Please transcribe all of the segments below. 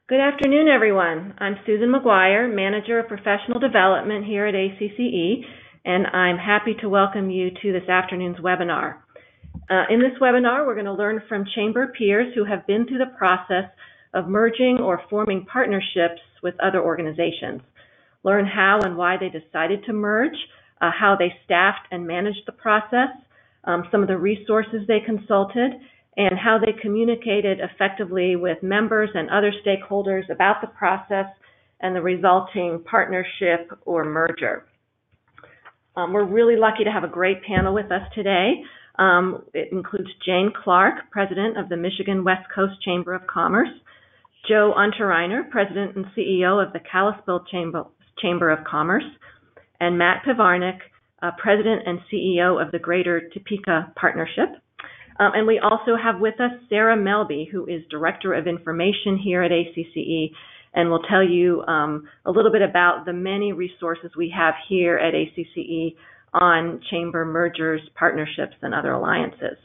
Good afternoon, everyone. I'm Susan McGuire, Manager of Professional Development here at ACCE, and I'm happy to welcome you to this afternoon's webinar. In this webinar, we're going to learn from Chamber peers who have been through the process of merging or forming partnerships with other organizations. Learn how and why they decided to merge, how they staffed and managed the process, some of the resources they consulted, and how they communicated effectively with members and other stakeholders about the process and the resulting partnership or merger. We're really lucky to have a great panel with us today. It includes Jane Clark, President of the Michigan West Coast Chamber of Commerce, Joe Unterreiner, President and CEO of the Kalispell Chamber of Commerce, and Matt Pivarnik, President and CEO of the Greater Topeka Partnership. And we also have with us Sarah Melby, who is Director of Information here at ACCE, and will tell you a little bit about the many resources we have here at ACCE on chamber mergers, partnerships, and other alliances.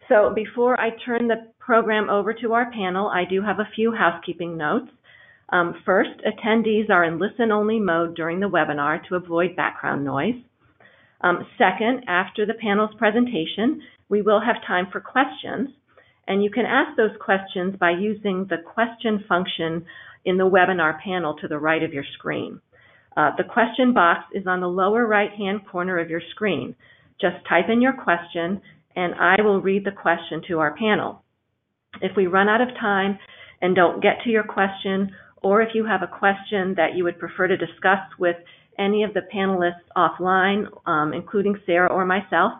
So before I turn the program over to our panel, I do have a few housekeeping notes. First, attendees are in listen-only mode during the webinar to avoid background noise. Second, after the panel's presentation, we will have time for questions, and you can ask those questions by using the question function in the webinar panel to the right of your screen. The question box is on the lower right-hand corner of your screen. Just type in your question, and I will read the question to our panel. If we run out of time and don't get to your question, or if you have a question that you would prefer to discuss with any of the panelists offline, including Sarah or myself,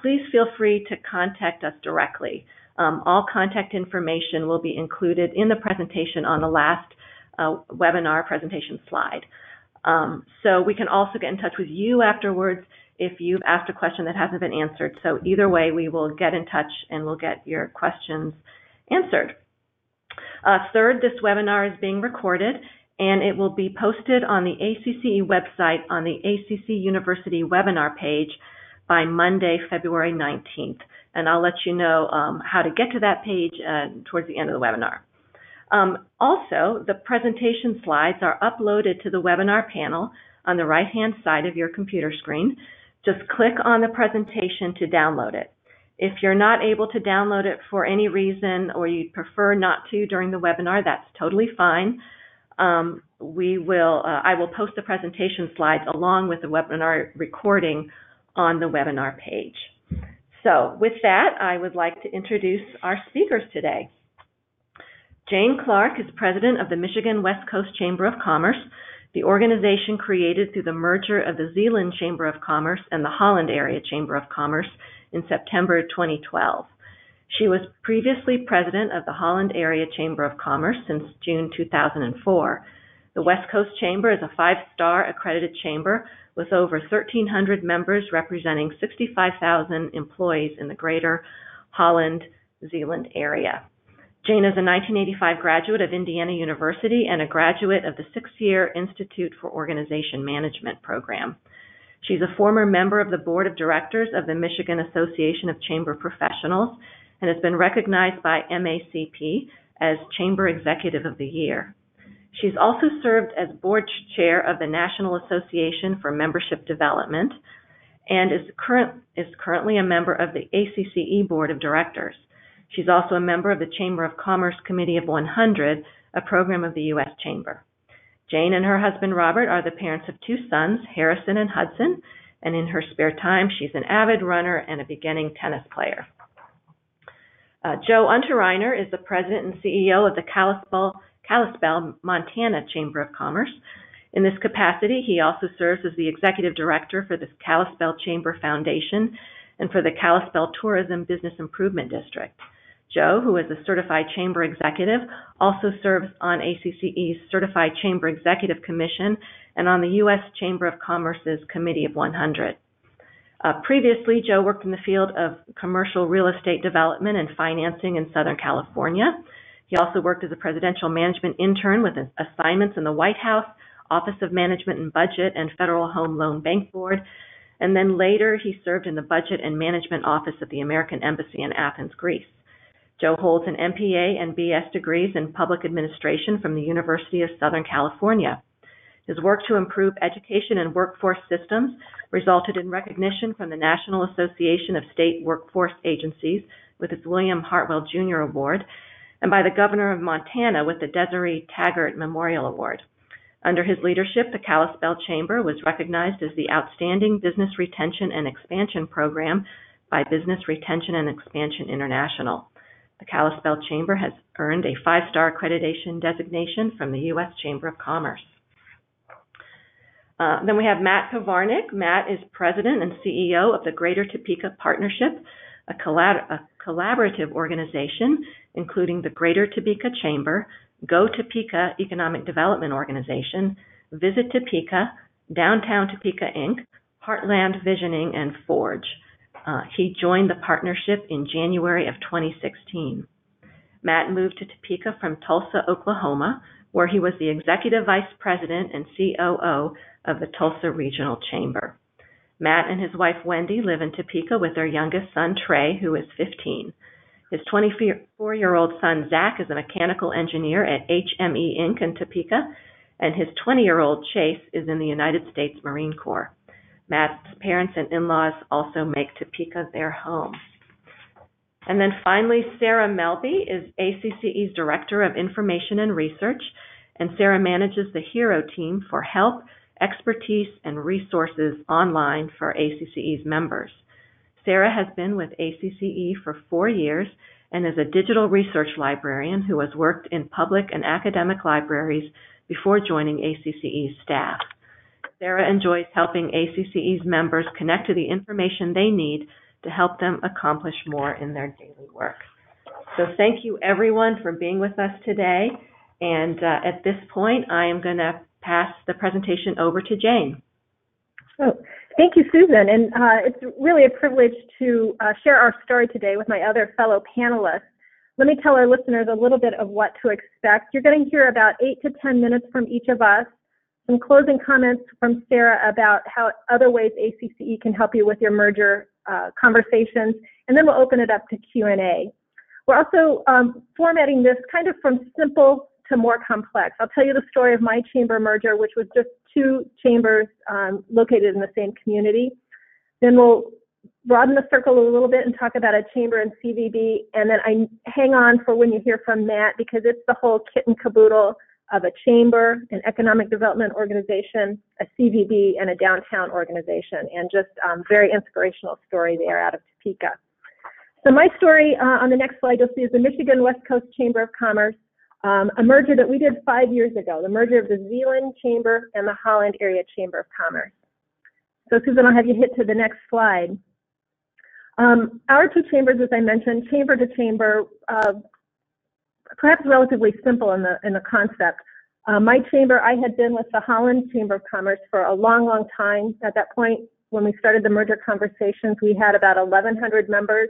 please feel free to contact us directly. All contact information will be included in the presentation on the last webinar presentation slide. So we can also get in touch with you afterwards if you've asked a question that hasn't been answered. So either way, we will get in touch and we'll get your questions answered. Third, this webinar is being recorded, and it will be posted on the ACCE website on the ACC University webinar page by Monday, February 19th. And I'll let you know how to get to that page towards the end of the webinar. Also, the presentation slides are uploaded to the webinar panel on the right-hand side of your computer screen. Just click on the presentation to download it. If you're not able to download it for any reason or you prefer not to during the webinar, that's totally fine. I will post the presentation slides along with the webinar recording on the webinar page. So with that, I would like to introduce our speakers today. Jane Clark is President of the Michigan West Coast Chamber of Commerce, the organization created through the merger of the Zeeland Chamber of Commerce and the Holland Area Chamber of Commerce in September 2012. She was previously president of the Holland Area Chamber of Commerce since June 2004. The West Coast Chamber is a 5-star accredited chamber with over 1,300 members representing 65,000 employees in the Greater Holland-Zeeland area. Jane is a 1985 graduate of Indiana University and a graduate of the 6-year Institute for Organization Management program. She's a former member of the Board of Directors of the Michigan Association of Chamber Professionals and has been recognized by MACP as Chamber Executive of the Year. She's also served as board chair of the National Association for Membership Development and is currently a member of the ACCE Board of Directors. She's also a member of the Chamber of Commerce Committee of 100, a program of the U.S. Chamber. Jane and her husband Robert are the parents of 2 sons, Harrison and Hudson, and in her spare time, she's an avid runner and a beginning tennis player. Joe Unterreiner is the president and CEO of the Kalispell, Montana Chamber of Commerce. In this capacity, he also serves as the executive director for the Kalispell Chamber Foundation and for the Kalispell Tourism Business Improvement District. Joe, who is a certified chamber executive, also serves on ACCE's Certified Chamber Executive Commission and on the U.S. Chamber of Commerce's Committee of 100. Previously, Joe worked in the field of commercial real estate development and financing in Southern California. He also worked as a presidential management intern with assignments in the White House, Office of Management and Budget, and Federal Home Loan Bank Board. And then later, he served in the Budget and Management Office at the American Embassy in Athens, Greece. Joe holds an MPA and BS degrees in public administration from the University of Southern California. His work to improve education and workforce systems resulted in recognition from the National Association of State Workforce Agencies with its William Hartwell Jr. Award, and by the Governor of Montana with the Desiree Taggart Memorial Award. Under his leadership, the Kalispell Chamber was recognized as the Outstanding Business Retention and Expansion Program by Business Retention and Expansion International. The Kalispell Chamber has earned a 5-star accreditation designation from the U.S. Chamber of Commerce. Then we have Matt Pivarnik. Matt is President and CEO of the Greater Topeka Partnership, a collaborative organization including the Greater Topeka Chamber, Go Topeka Economic Development Organization, Visit Topeka, Downtown Topeka Inc., Heartland Visioning, and Forge. He joined the partnership in January of 2016. Matt moved to Topeka from Tulsa, Oklahoma, where he was the Executive Vice President and COO of the Tulsa Regional Chamber. Matt and his wife Wendy live in Topeka with their youngest son Trey, who is 15. His 24-year-old son Zach is a mechanical engineer at HME Inc. in Topeka, and his 20-year-old Chase is in the United States Marine Corps. Matt's parents and in-laws also make Topeka their home. And then finally, Sarah Melby is ACCE's Director of Information and Research, and Sarah manages the HERO team for help, expertise, and resources online for ACCE's members. Sarah has been with ACCE for 4 years and is a digital research librarian who has worked in public and academic libraries before joining ACCE's staff. Sarah enjoys helping ACCE's members connect to the information they need to help them accomplish more in their daily work. So thank you everyone for being with us today. And at this point, I am going to pass the presentation over to Jane. Oh, thank you, Susan. And it's really a privilege to share our story today with my other fellow panelists. Let me tell our listeners a little bit of what to expect. You're going to hear about 8 to 10 minutes from each of us, some closing comments from Sarah about how other ways ACCE can help you with your merger conversations, and then we'll open it up to Q&A. We're also formatting this kind of from simple to more complex. I'll tell you the story of my chamber merger, which was just 2 chambers located in the same community. Then we'll broaden the circle a little bit and talk about a chamber and CVB, and then I hang on for when you hear from Matt, because it's the whole kit and caboodle of a chamber, an economic development organization, a CVB, and a downtown organization, and just very inspirational story there out of Topeka. So my story on the next slide you'll see is the Michigan West Coast Chamber of Commerce, a merger that we did 5 years ago, the merger of the Zeeland Chamber and the Holland Area Chamber of Commerce. So Susan, I'll have you hit to the next slide. Our 2 chambers, as I mentioned, chamber to chamber, perhaps relatively simple in the concept. My chamber, I had been with the Holland Chamber of Commerce for a long, long time. At that point, when we started the merger conversations, we had about 1,100 members.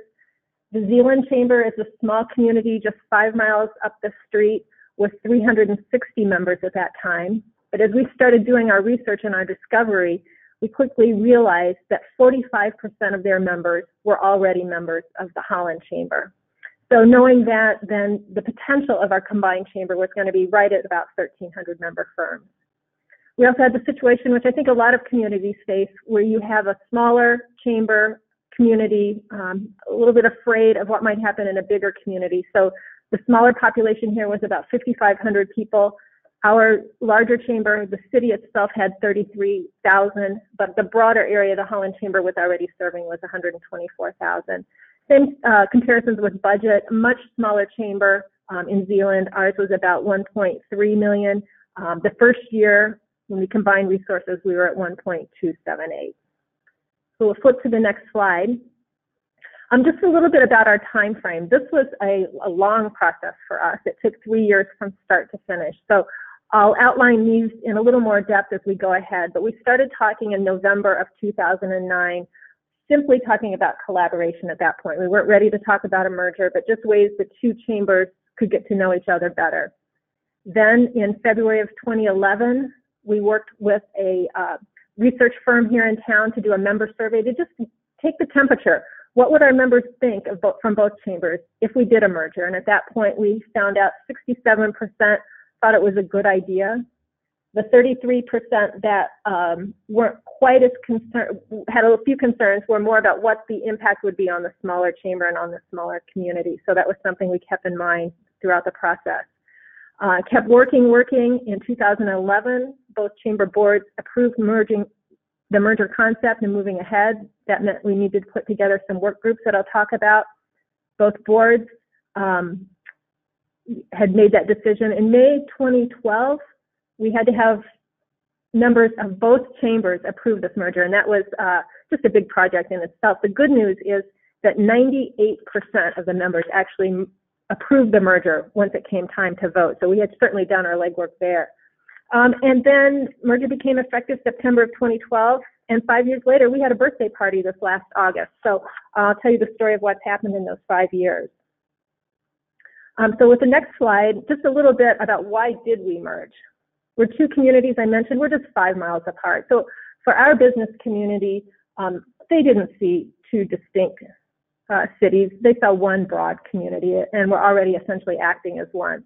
The Zeeland Chamber is a small community just 5 miles up the street with 360 members at that time. But as we started doing our research and our discovery, we quickly realized that 45% of their members were already members of the Holland Chamber. So knowing that, then the potential of our combined chamber was going to be right at about 1,300 member firms. We also had the situation, which I think a lot of communities face, where you have a smaller chamber community, a little bit afraid of what might happen in a bigger community. So the smaller population here was about 5,500 people. Our larger chamber, the city itself, had 33,000, but the broader area the Holland Chamber was already serving was 124,000. Same comparisons with budget, much smaller chamber in Zeeland. Ours was about 1.3 million. The first year, when we combined resources, we were at 1.278. So we'll flip to the next slide. Just a little bit about our time frame. This was a long process for us. It took 3 years from start to finish. So I'll outline these in a little more depth as we go ahead. But we started talking in November of 2009, simply talking about collaboration at that point. We weren't ready to talk about a merger, but just ways the 2 chambers could get to know each other better. Then in February of 2011, we worked with a research firm here in town to do a member survey to just take the temperature. what would our members think of from both chambers if we did a merger? And at that point, we found out 67% thought it was a good idea. The 33% that weren't quite as concerned, had a few concerns, were more about what the impact would be on the smaller chamber and on the smaller community. So that was something we kept in mind throughout the process. Kept working. In 2011, both chamber boards approved the merger concept and moving ahead. That meant we needed to put together some work groups that I'll talk about. Both boards had made that decision. In May 2012, we had to have members of both chambers approve this merger, and that was just a big project in itself. The good news is that 98% of the members actually approved the merger once it came time to vote. So we had certainly done our legwork there. And then merger became effective September of 2012, and 5 years later, we had a birthday party this last August. So I'll tell you the story of what's happened in those 5 years. So with the next slide, just a little bit about why did we merge. We're two communities I mentioned, we're just 5 miles apart. So for our business community, they didn't see two distinct cities. They saw one broad community, and we're already essentially acting as one.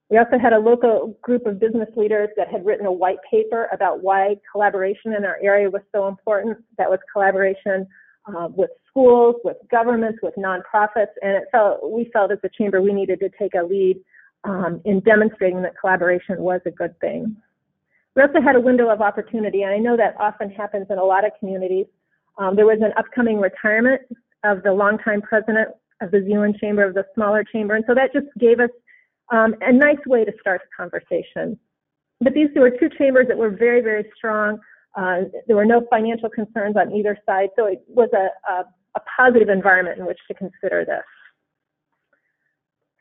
We also had a local group of business leaders that had written a white paper about why collaboration in our area was so important. That was collaboration with schools, with governments, with nonprofits, and we felt as a chamber we needed to take a lead in demonstrating that collaboration was a good thing. We also had a window of opportunity, and I know that often happens in a lot of communities. There was an upcoming retirement of the longtime president of the Zeeland Chamber, of the smaller chamber, and so that just gave us a nice way to start the conversation. But these were two chambers that were very, very strong. There were no financial concerns on either side, so it was a positive environment in which to consider this.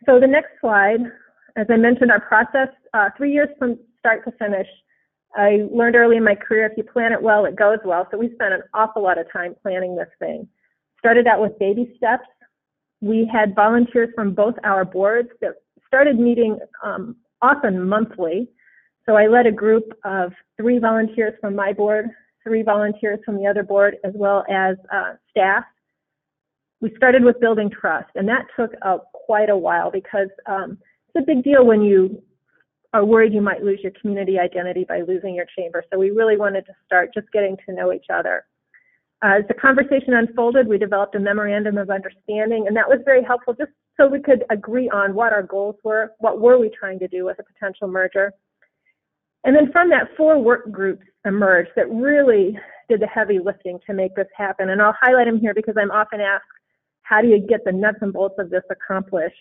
So the next slide, as I mentioned, our process, 3 years from start to finish. I learned early in my career, if you plan it well, it goes well. So we spent an awful lot of time planning this thing. Started out with baby steps. We had volunteers from both our boards that started meeting often monthly. So I led a group of 3 volunteers from my board, 3 volunteers from the other board, as well as staff. We started with building trust, and that took quite a while because it's a big deal when you are worried you might lose your community identity by losing your chamber. So we really wanted to start just getting to know each other. As the conversation unfolded, we developed a memorandum of understanding, and that was very helpful just so we could agree on what our goals were, what were we trying to do with a potential merger. And then from that, 4 work groups emerged that really did the heavy lifting to make this happen. And I'll highlight them here because I'm often asked, how do you get the nuts and bolts of this accomplished?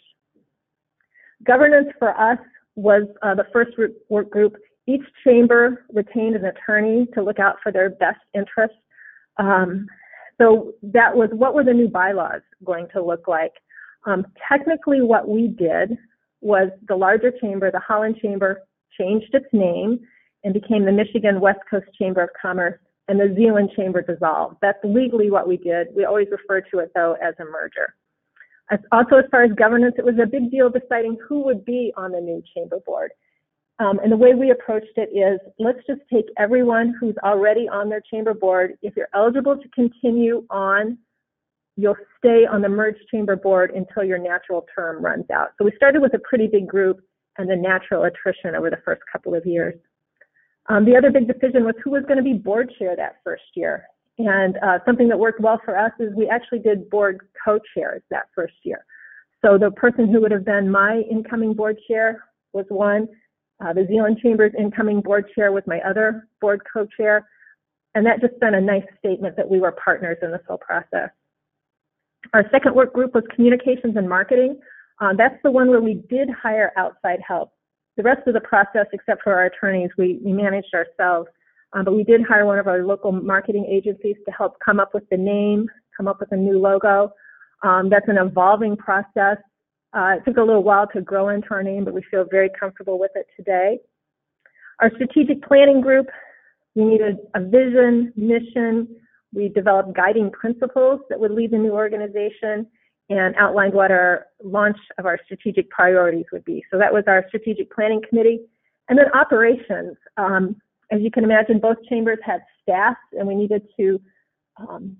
Governance for us was the first work group. Each chamber retained an attorney to look out for their best interests. So that was, what were the new bylaws going to look like? Technically what we did was the larger chamber, the Holland Chamber, changed its name and became the Michigan West Coast Chamber of Commerce, and the Zeeland Chamber dissolved. That's legally what we did. We always refer to it, though, as a merger. Also, as far as governance, it was a big deal deciding who would be on the new chamber board. And the way we approached it is, let's just take everyone who's already on their chamber board. If you're eligible to continue on, you'll stay on the merged chamber board until your natural term runs out. So we started with a pretty big group and the natural attrition over the first couple of years. The other big decision was who was going to be board chair that first year. And something that worked well for us is we actually did board co-chairs that first year. So the person who would have been my incoming board chair was one. The Zeeland Chamber's incoming board chair was my other board co-chair. And that just sent a nice statement that we were partners in this whole process. Our second work group was communications and marketing. That's the one where we did hire outside help. The rest of the process, except for our attorneys, we managed ourselves. But we did hire one of our local marketing agencies to help come up with the name, come up with a new logo. That's an evolving process. It took a little while to grow into our name, but we feel very comfortable with it today. Our strategic planning group, we needed a vision, mission. We developed guiding principles that would lead the new organization and outlined what our launch of our strategic priorities would be. So that was our strategic planning committee. And then operations. As you can imagine, both chambers had staff, and we needed to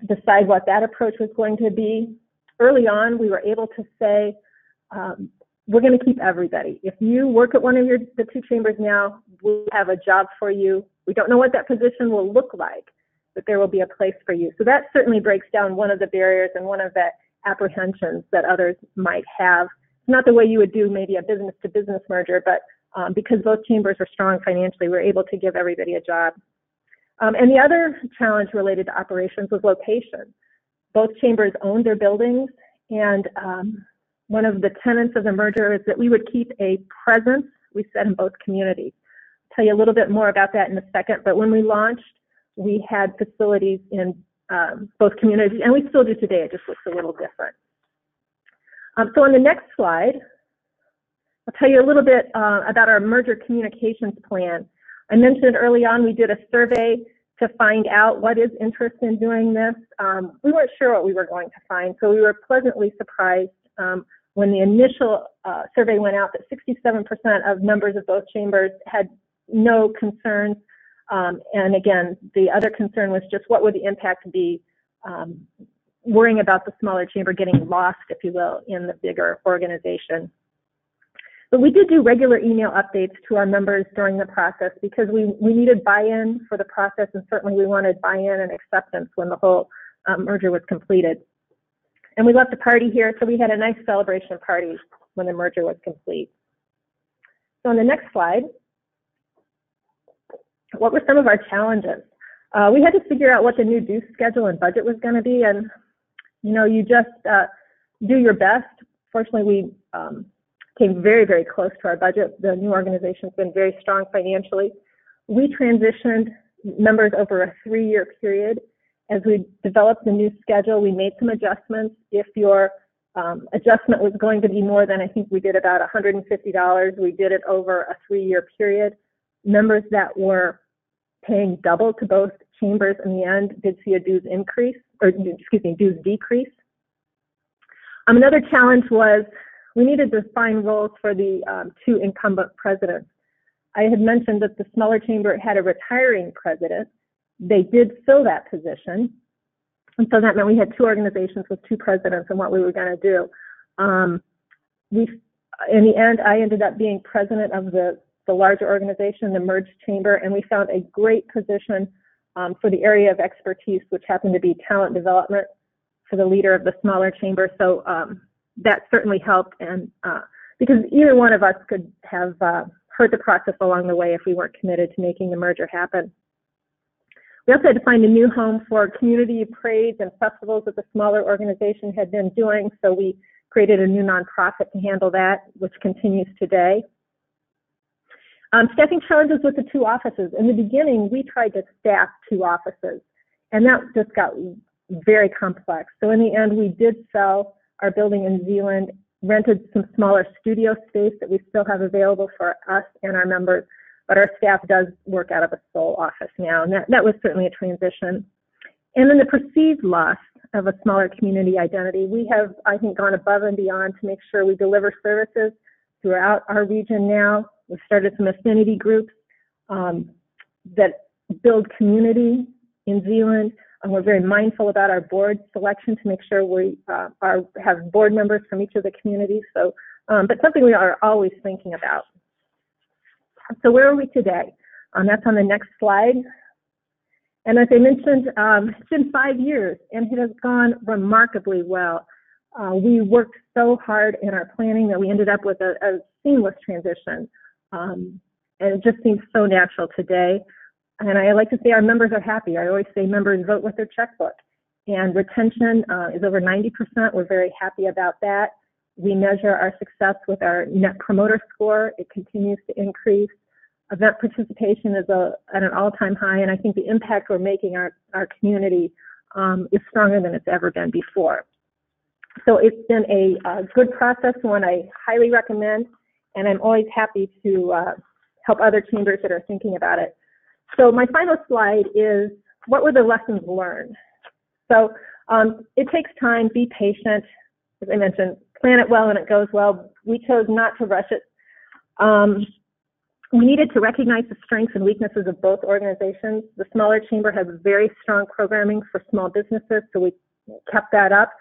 decide what that approach was going to be. Early on, we were able to say, we're going to keep everybody. If you work at one of the two chambers now, we'll have a job for you. We don't know what that position will look like, but there will be a place for you. So that certainly breaks down one of the barriers and one of the apprehensions that others might have. Not the way you would do maybe a business-to-business merger, but because both chambers are strong financially, we're able to give everybody a job. And the other challenge related to operations was location. Both chambers owned their buildings, and one of the tenets of the merger is that we would keep a presence, we said, in both communities. I'll tell you a little bit more about that in a second, but when we launched, we had facilities in both communities, and we still do today. It just looks a little different. So on the next slide, I'll tell you a little bit about our merger communications plan. I mentioned early on we did a survey to find out what is interest in doing this. We weren't sure what we were going to find, so we were pleasantly surprised when the initial survey went out that 67% of members of both chambers had no concerns. And again, the other concern was just what would the impact be, worrying about the smaller chamber getting lost, if you will, in the bigger organization. But we did do regular email updates to our members during the process because we needed buy-in for the process, and certainly we wanted buy-in and acceptance when the whole merger was completed. And we left a party here, so we had a nice celebration party when the merger was complete. So on the next slide, what were some of our challenges? We had to figure out what the new due schedule and budget was going to be, and you just do your best. Fortunately, we came very, very close to our budget. The new organization's been very strong financially. We transitioned members over a 3-year period. As we developed the new schedule, we made some adjustments. If your adjustment was going to be more than, I think we did about $150, we did it over a 3-year period. Members that were paying double to both chambers in the end did see a dues decrease. Another challenge was we needed to find roles for the 2 incumbent presidents. I had mentioned that the smaller chamber had a retiring president. They did fill that position, and so that meant we had 2 organizations with 2 presidents and what we were going to do. In the end, I ended up being president of the larger organization, the merged chamber, and we found a great position for the area of expertise, which happened to be talent development for the leader of the smaller chamber. So that certainly helped, and because either one of us could have hurt the process along the way if we weren't committed to making the merger happen. We also had to find a new home for community parades and festivals that the smaller organization had been doing, so we created a new nonprofit to handle that, which continues today. Staffing challenges with the 2 offices. In the beginning, we tried to staff 2 offices, and that just got very complex. So in the end, we did sell our building in Zeeland, rented some smaller studio space that we still have available for us and our members, but our staff does work out of a sole office now, and that was certainly a transition. And then the perceived loss of a smaller community identity. We have, I think, gone above and beyond to make sure we deliver services throughout our region now. We've started some affinity groups that build community in Zeeland, and we're very mindful about our board selection to make sure we have board members from each of the communities. So, but something we are always thinking about. So where are we today? That's on the next slide. And as I mentioned, it's been 5 years, and it has gone remarkably well. We worked so hard in our planning that we ended up with a seamless transition. And it just seems so natural today. And I like to say our members are happy. I always say members vote with their checkbook. And retention is over 90%. We're very happy about that. We measure our success with our Net Promoter Score. It continues to increase. Event participation is at an all-time high, and I think the impact we're making our community is stronger than it's ever been before. So it's been a good process, one I highly recommend, and I'm always happy to help other chambers that are thinking about it. So my final slide is, what were the lessons learned? So it takes time, be patient. As I mentioned, plan it well and it goes well. We chose not to rush it. We needed to recognize the strengths and weaknesses of both organizations. The smaller chamber has very strong programming for small businesses, so we kept that up.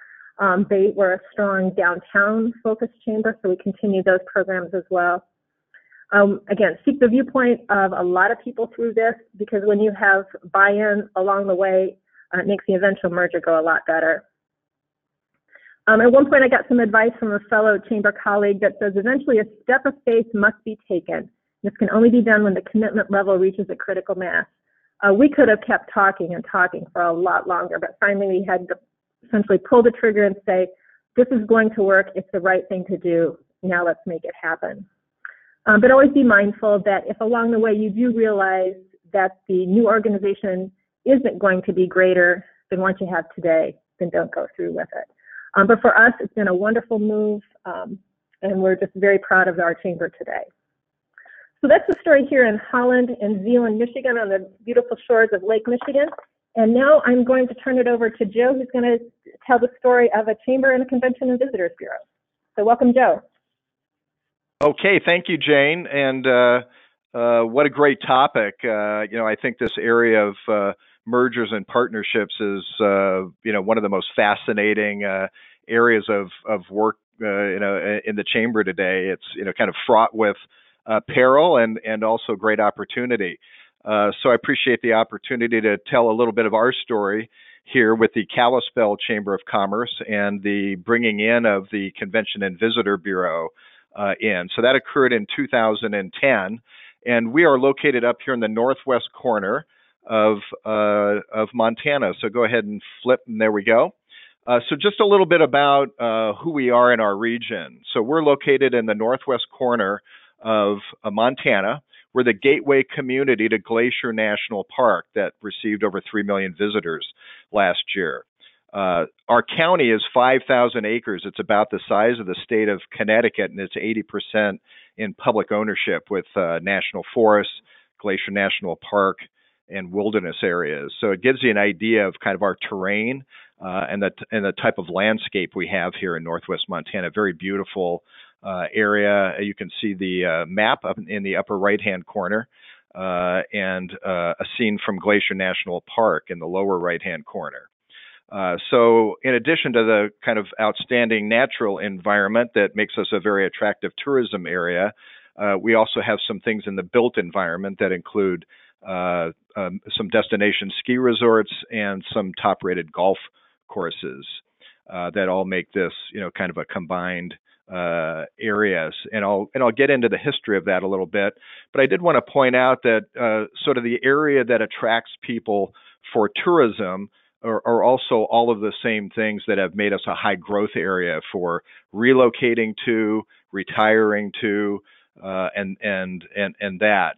They were a strong downtown-focused chamber, so we continued those programs as well. Again, seek the viewpoint of a lot of people through this, because when you have buy-in along the way, it makes the eventual merger go a lot better. At one point, I got some advice from a fellow chamber colleague that says, eventually a step of faith must be taken. This can only be done when the commitment level reaches a critical mass. We could have kept talking and talking for a lot longer, but finally we had to essentially pull the trigger and say, this is going to work. It's the right thing to do. Now let's make it happen. But always be mindful that if along the way you do realize that the new organization isn't going to be greater than what you have today, then don't go through with it. But for us, it's been a wonderful move, and we're just very proud of our chamber today. So that's the story here in Holland and Zeeland, Michigan, on the beautiful shores of Lake Michigan. And now I'm going to turn it over to Joe, who's going to tell the story of a chamber and a convention and visitors bureau. So welcome, Joe. Okay, thank you, Jane. And what a great topic. I think this area of mergers and partnerships is, one of the most fascinating areas of work, in the chamber today. It's, kind of fraught with peril and also great opportunity. So I appreciate the opportunity to tell a little bit of our story here with the Kalispell Chamber of Commerce and the bringing in of the Convention and Visitor Bureau in. So that occurred in 2010, and we are located up here in the northwest corner of Montana. So go ahead and flip, and there we go. So just a little bit about who we are in our region. So we're located in the northwest corner of Montana. We're the gateway community to Glacier National Park that received over 3 million visitors last year. Our county is 5,000 acres. It's about the size of the state of Connecticut, and it's 80% in public ownership with national forests, Glacier National Park, and wilderness areas. So it gives you an idea of kind of our terrain and the type of landscape we have here in northwest Montana. Very beautiful area. You can see the map up in the upper right-hand corner and a scene from Glacier National Park in the lower right-hand corner. So in addition to the kind of outstanding natural environment that makes us a very attractive tourism area, we also have some things in the built environment that include some destination ski resorts and some top-rated golf courses that all make this, kind of a combined areas. And I'll get into the history of that a little bit. But I did want to point out that sort of the area that attracts people for tourism are also all of the same things that have made us a high growth area for relocating to, retiring to, and that.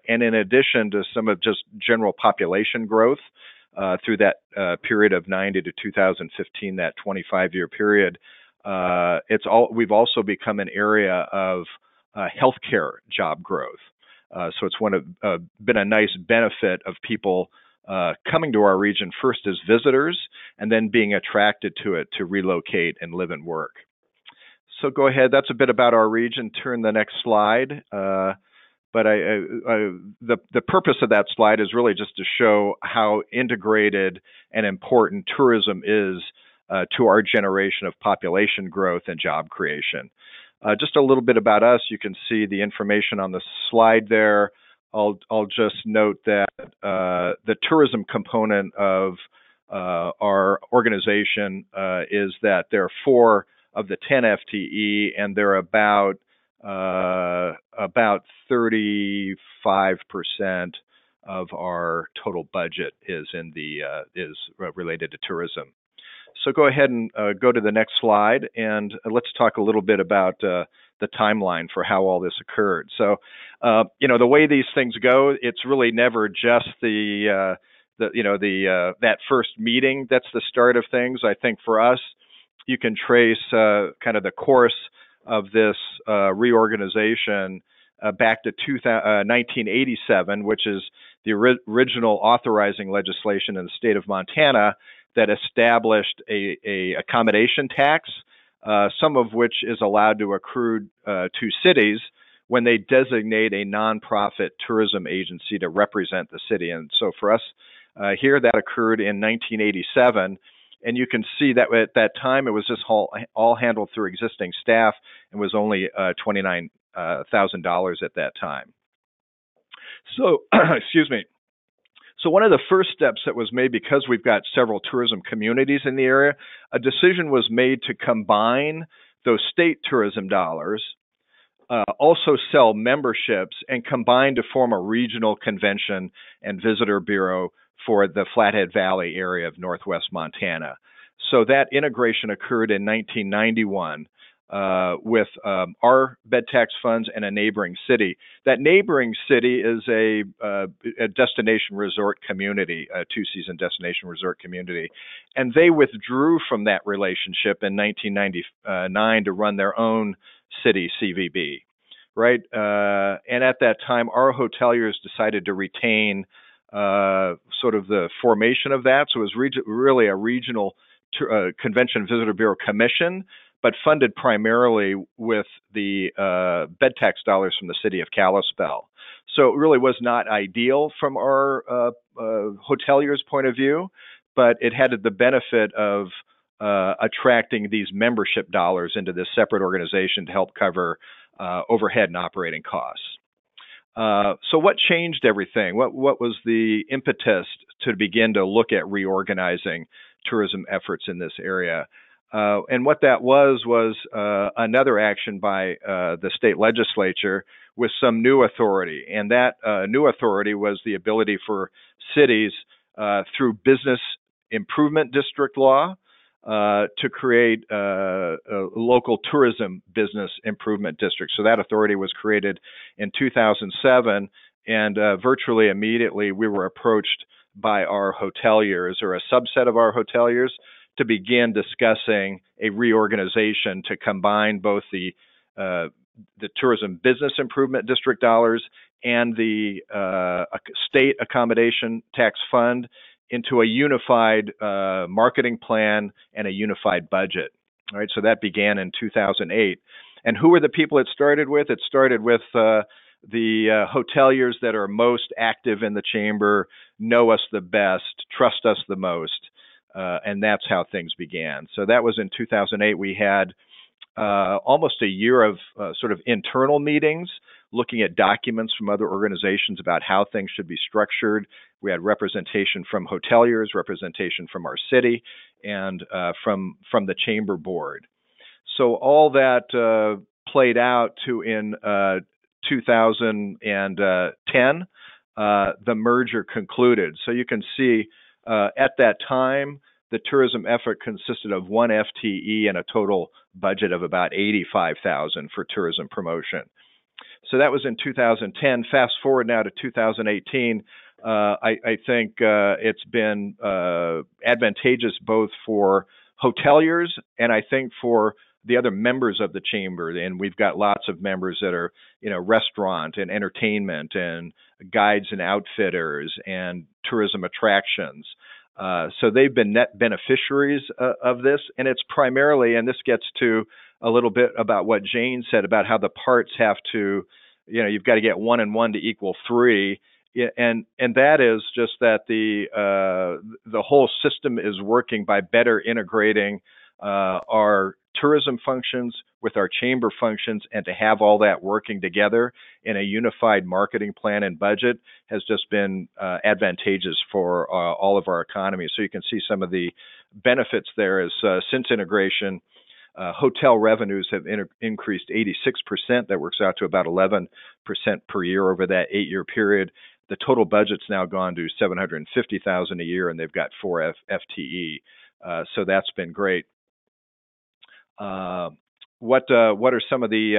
And in addition to some of just general population growth through that period of 90 to 2015, that 25-year period, we've also become an area of healthcare job growth. So it's been a nice benefit of people coming to our region first as visitors and then being attracted to it to relocate and live and work. So go ahead. That's a bit about our region. Turn the next slide. But the purpose of that slide is really just to show how integrated and important tourism is to our generation of population growth and job creation. Just a little bit about us. You can see the information on the slide there. I'll just note that the tourism component of our organization is that there are 4 of the 10 FTE, and they're about 35% of our total budget is related to tourism. So go ahead and go to the next slide, and let's talk a little bit about the timeline for how all this occurred. So, the way these things go, it's really never just that first meeting that's the start of things. I think for us, you can trace kind of the course of this reorganization back to 1987, which is the original authorizing legislation in the state of Montana that established a accommodation tax, some of which is allowed to accrue to cities when they designate a nonprofit tourism agency to represent the city. And so for us here, that occurred in 1987. And you can see that at that time, it was just all handled through existing staff and was only $29,000 at that time. So, excuse me. So one of the first steps that was made, because we've got several tourism communities in the area, a decision was made to combine those state tourism dollars, also sell memberships, and combine to form a regional convention and visitor bureau for the Flathead Valley area of northwest Montana. So that integration occurred in 1991 with our bed tax funds and a neighboring city. That neighboring city is a destination resort community, a two-season destination resort community. And they withdrew from that relationship in 1999 to run their own city CVB, right? And at that time, our hoteliers decided to retain sort of the formation of that. So it was really a regional convention visitor bureau commission, but funded primarily with the bed tax dollars from the city of Kalispell. So it really was not ideal from our hoteliers' point of view, but it had the benefit of attracting these membership dollars into this separate organization to help cover overhead and operating costs. So what changed everything? What was the impetus to begin to look at reorganizing tourism efforts in this area? And what that was another action by the state legislature with some new authority. And that new authority was the ability for cities through business improvement district law to create a local tourism business improvement district. So that authority was created in 2007, and virtually immediately we were approached by our hoteliers, or a subset of our hoteliers, to begin discussing a reorganization to combine both the tourism business improvement district dollars and the state accommodation tax fund into a unified marketing plan and a unified budget. All right, so that began in 2008. And who were the people it started with? It started with the hoteliers that are most active in the chamber, know us the best, trust us the most, and that's how things began. So that was in 2008. We had almost a year of sort of internal meetings, looking at documents from other organizations about how things should be structured. We had representation from hoteliers, representation from our city, and from the chamber board. So all that played out to in 2010, the merger concluded. So you can see at that time, the tourism effort consisted of one FTE and a total budget of about $85,000 for tourism promotion. So that was in 2010. Fast forward now to 2018. I think it's been advantageous both for hoteliers and I think for the other members of the chamber. And we've got lots of members that are, restaurant and entertainment and guides and outfitters and tourism attractions. So they've been net beneficiaries of this. And it's primarily, and this gets to a little bit about what Jane said about how the parts have to, you've got to get 1 and 1 to equal 3. And that is just that the whole system is working by better integrating our tourism functions with our chamber functions, and to have all that working together in a unified marketing plan and budget has just been advantageous for all of our economies. So you can see some of the benefits there is since integration, hotel revenues have increased 86%. That works out to about 11% per year over that 8-year period. The total budget's now gone to $750,000 a year, and they've got 4 FTE. So that's been great. What are some of the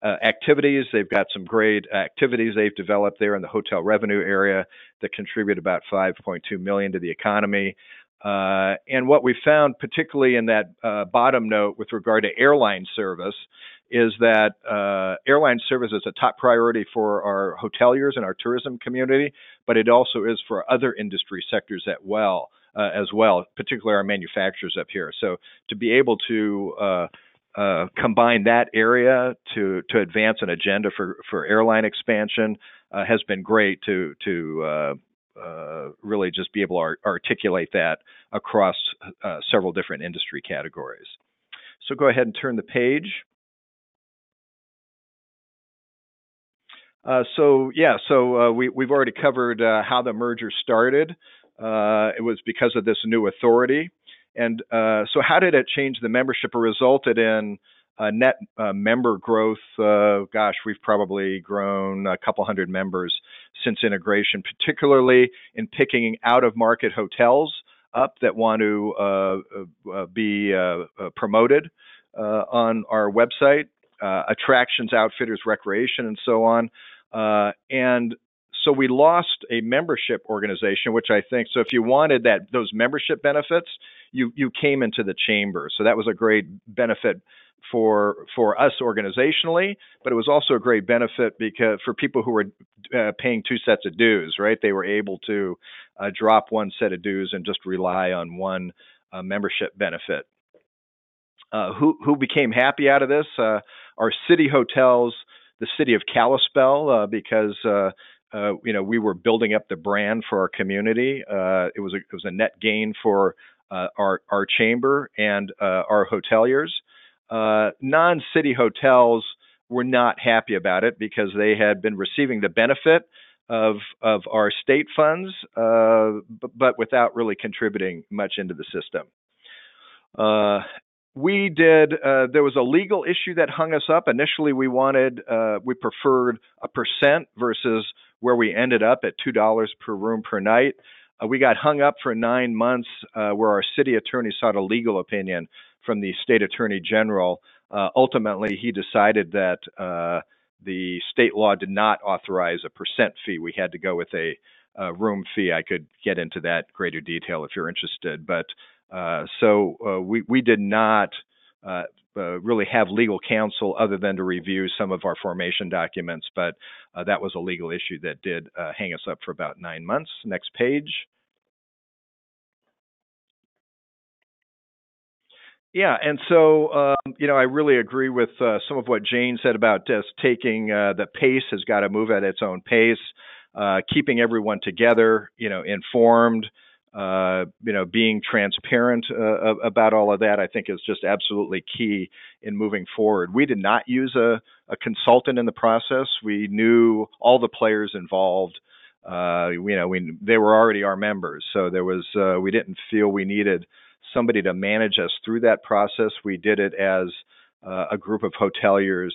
activities? They've got some great activities they've developed there in the hotel revenue area that contribute about $5.2 million to the economy. And what we found, particularly in that bottom note with regard to airline service, is that airline service is a top priority for our hoteliers and our tourism community, but it also is for other industry sectors as well, particularly our manufacturers up here. So to be able to combine that area to advance an agenda for airline expansion has been great to really just be able to articulate that across several different industry categories. So go ahead and turn the page. We've already covered how the merger started. It was because of this new authority. And so how did it change the membership? It resulted in net member growth. We've probably grown a couple hundred members since integration, particularly in picking out-of-market hotels up that want to be promoted on our website, attractions, outfitters, recreation, and so on. And so we lost a membership organization, which I think, so if you wanted those membership benefits, you came into the chamber. So that was a great benefit for us organizationally, but it was also a great benefit because for people who were paying two sets of dues, right? They were able to drop one set of dues and just rely on one membership benefit. Who became happy out of this? Our city hotels, the city of Kalispell, because we were building up the brand for our community. It was a net gain for our chamber and our hoteliers. Non-city hotels were not happy about it because they had been receiving the benefit of our state funds, but without really contributing much into the system. There was a legal issue that hung us up. Initially, we preferred a percent versus where we ended up at $2 per room per night. We got hung up for 9 months where our city attorney sought a legal opinion from the state attorney general. Ultimately, he decided that the state law did not authorize a percent fee. We had to go with a room fee. I could get into that greater detail if you're interested. But we did not really have legal counsel other than to review some of our formation documents, but that was a legal issue that did hang us up for about 9 months. Next page. Yeah, and so, I really agree with some of what Jane said about just taking the pace has got to move at its own pace, keeping everyone together, informed, being transparent about all of that, I think is just absolutely key in moving forward. We did not use a consultant in the process. We knew all the players involved. They were already our members, so we didn't feel we needed somebody to manage us through that process. We did it as a group of hoteliers,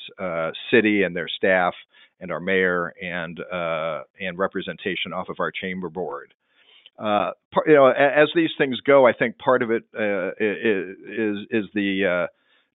city and their staff, and our mayor, and representation off of our chamber board. As these things go, I think part of it is the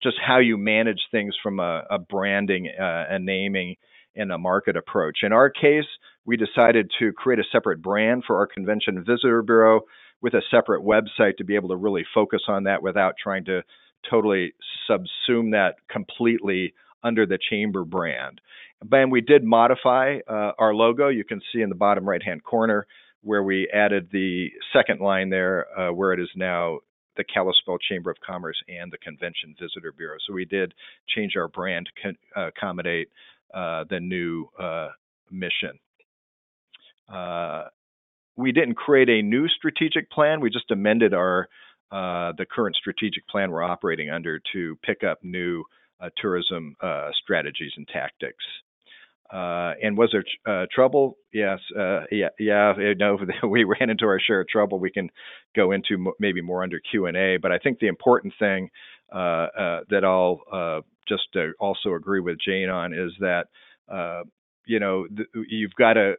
just how you manage things from a branding, a naming, and a market approach. In our case, we decided to create a separate brand for our Convention and Visitor Bureau with a separate website to be able to really focus on that without trying to totally subsume that completely under the chamber brand. And we did modify our logo. You can see in the bottom right-hand corner where we added the second line there, where it is now the Kalispell Chamber of Commerce and the Convention Visitor Bureau. So we did change our brand to accommodate the new mission. We didn't create a new strategic plan. We just amended the current strategic plan we're operating under to pick up new tourism strategies and tactics. And was there trouble? Yes. We ran into our share of trouble. We can go into maybe more under Q&A. But I think the important thing that I'll just also agree with Jane on is that you've got to.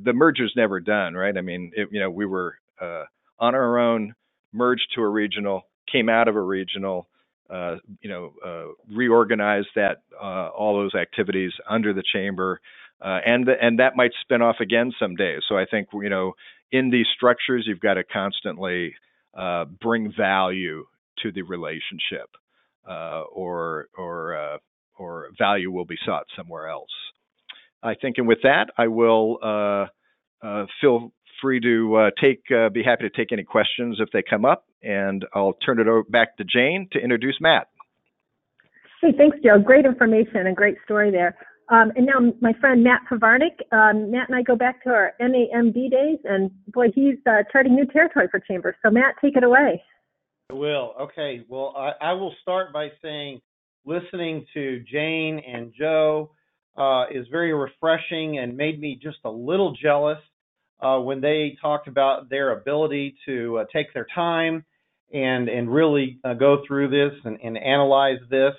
The merger's never done, right? I mean, we were on our own, merged to a regional, came out of a regional. Reorganize that all those activities under the chamber, and that might spin off again someday. So I think in these structures you've got to constantly bring value to the relationship, or value will be sought somewhere else. I think, and with that, I will feel free to be happy to take any questions if they come up, and I'll turn it back to Jane to introduce Matt. Hey, thanks, Joe. Great information and great story there. And now my friend Matt Pivarnik. Matt and I go back to our NAMD days, and boy, he's charting new territory for Chambers. So Matt, take it away. I will. Okay. Well, I will start by saying listening to Jane and Joe is very refreshing and made me just a little jealous when they talked about their ability to take their time and really go through this and analyze this.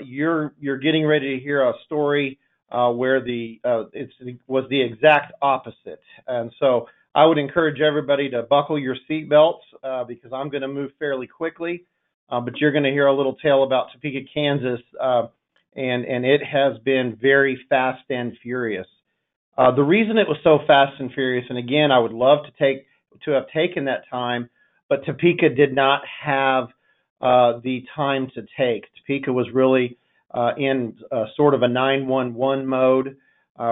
You're getting ready to hear a story where it was the exact opposite, and so I would encourage everybody to buckle your seatbelts because I'm going to move fairly quickly, but you're going to hear a little tale about Topeka, Kansas, and it has been very fast and furious. The reason it was so fast and furious, and again, I would love to have taken that time, but Topeka did not have the time to take. Topeka was really in sort of a 911 mode.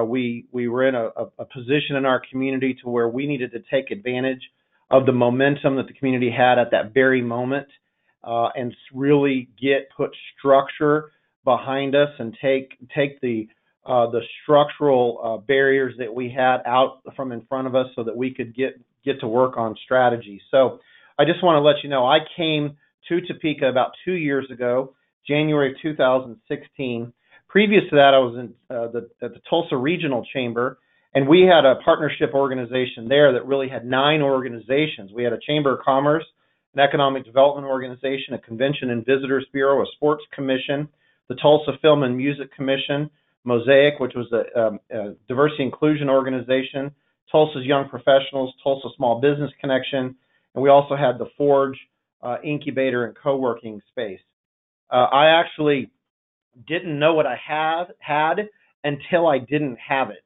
We were in a position in our community to where we needed to take advantage of the momentum that the community had at that very moment and really put structure behind us and take the structural barriers that we had out from in front of us so that we could get to work on strategy. So I just want to let you know I came to Topeka about 2 years ago, January of 2016. Previous to that, I was at the Tulsa Regional Chamber, and we had a partnership organization there that really had 9 organizations. We had a Chamber of Commerce, an Economic Development Organization, a Convention and Visitors Bureau, a Sports Commission, the Tulsa Film and Music Commission, Mosaic, which was a Diversity Inclusion Organization, Tulsa's Young Professionals, Tulsa Small Business Connection, and we also had the Forge Incubator and Co-working Space. I actually didn't know what I had until I didn't have it.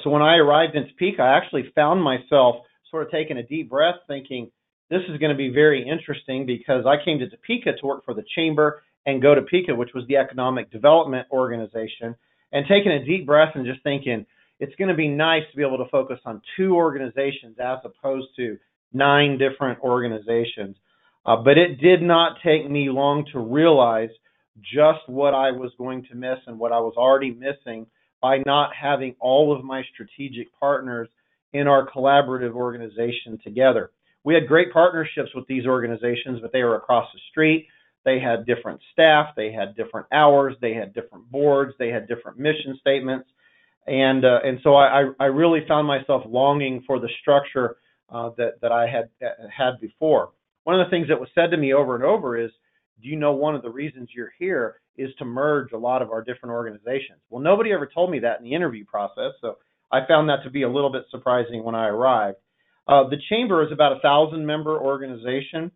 So when I arrived in Topeka, I actually found myself sort of taking a deep breath thinking, this is going to be very interesting because I came to Topeka to work for the Chamber and Go Topeka, which was the Economic Development Organization, and taking a deep breath and just thinking, it's going to be nice to be able to focus on 2 organizations as opposed to 9 different organizations. But it did not take me long to realize just what I was going to miss and what I was already missing by not having all of my strategic partners in our collaborative organization together. We had great partnerships with these organizations, but they were across the street. They had different staff, they had different hours, they had different boards, they had different mission statements. And so I really found myself longing for the structure that I had before. One of the things that was said to me over and over is, do you know one of the reasons you're here is to merge a lot of our different organizations? Well, nobody ever told me that in the interview process, so I found that to be a little bit surprising when I arrived. The Chamber is about a 1,000-member organization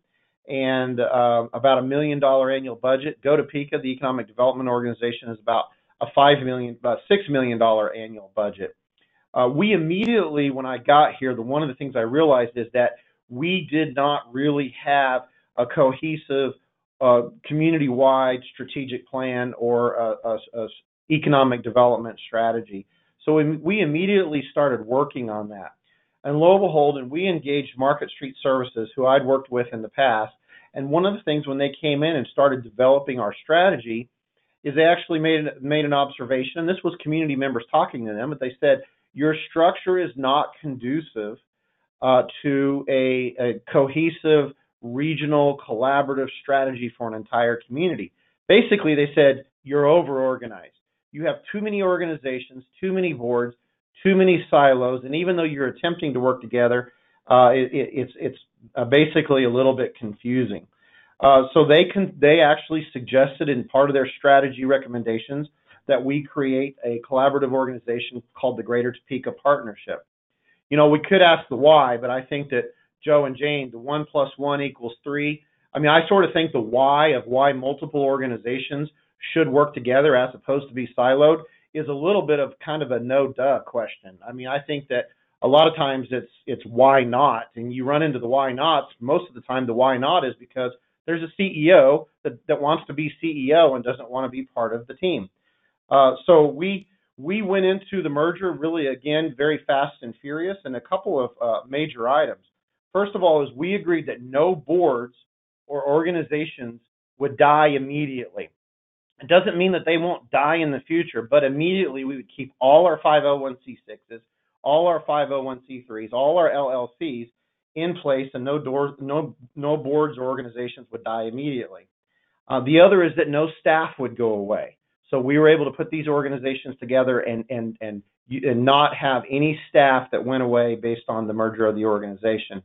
and about $1 million annual budget. Go Topeka, the Economic Development Organization, is about $6 million annual budget. We immediately, when I got here, one of the things I realized is that we did not really have a cohesive community-wide strategic plan or a economic development strategy. So we immediately started working on that. And lo and behold, we engaged Market Street Services, who I'd worked with in the past. And one of the things when they came in and started developing our strategy is they actually made an observation, and this was community members talking to them, but they said, your structure is not conducive to a cohesive regional collaborative strategy for an entire community. Basically, they said, you're over-organized. You have too many organizations, too many boards, too many silos, and even though you're attempting to work together, it's basically a little bit confusing. So they actually suggested in part of their strategy recommendations that we create a collaborative organization called the Greater Topeka Partnership. You know, we could ask the why, but I think that Joe and Jane, the 1 + 1 = 3. I mean, I sort of think the why of why multiple organizations should work together as opposed to be siloed is a little bit of kind of a no-duh question. I mean, I think that a lot of times it's why not, and you run into the why nots. Most of the time, the why not is because there's a CEO that wants to be CEO and doesn't want to be part of the team. So we went into the merger really, again, very fast and furious, and a couple of major items. First of all, is we agreed that no boards or organizations would die immediately. It doesn't mean that they won't die in the future, but immediately we would keep all our 501c6s, all our 501c3s, all our LLCs in place, and no boards or organizations would die immediately. The other is that no staff would go away. So we were able to put these organizations together and not have any staff that went away based on the merger of the organization.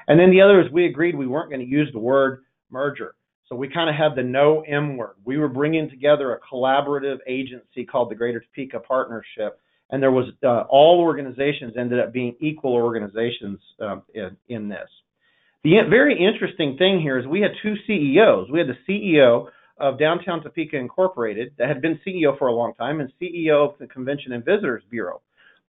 And then the other is we agreed we weren't going to use the word merger. So we kind of had the no M word. We were bringing together a collaborative agency called the Greater Topeka Partnership, and there was all organizations ended up being equal organizations in this. The very interesting thing here is we had two CEOs. We had the CEO of Downtown Topeka Incorporated that had been CEO for a long time and CEO of the Convention and Visitors Bureau.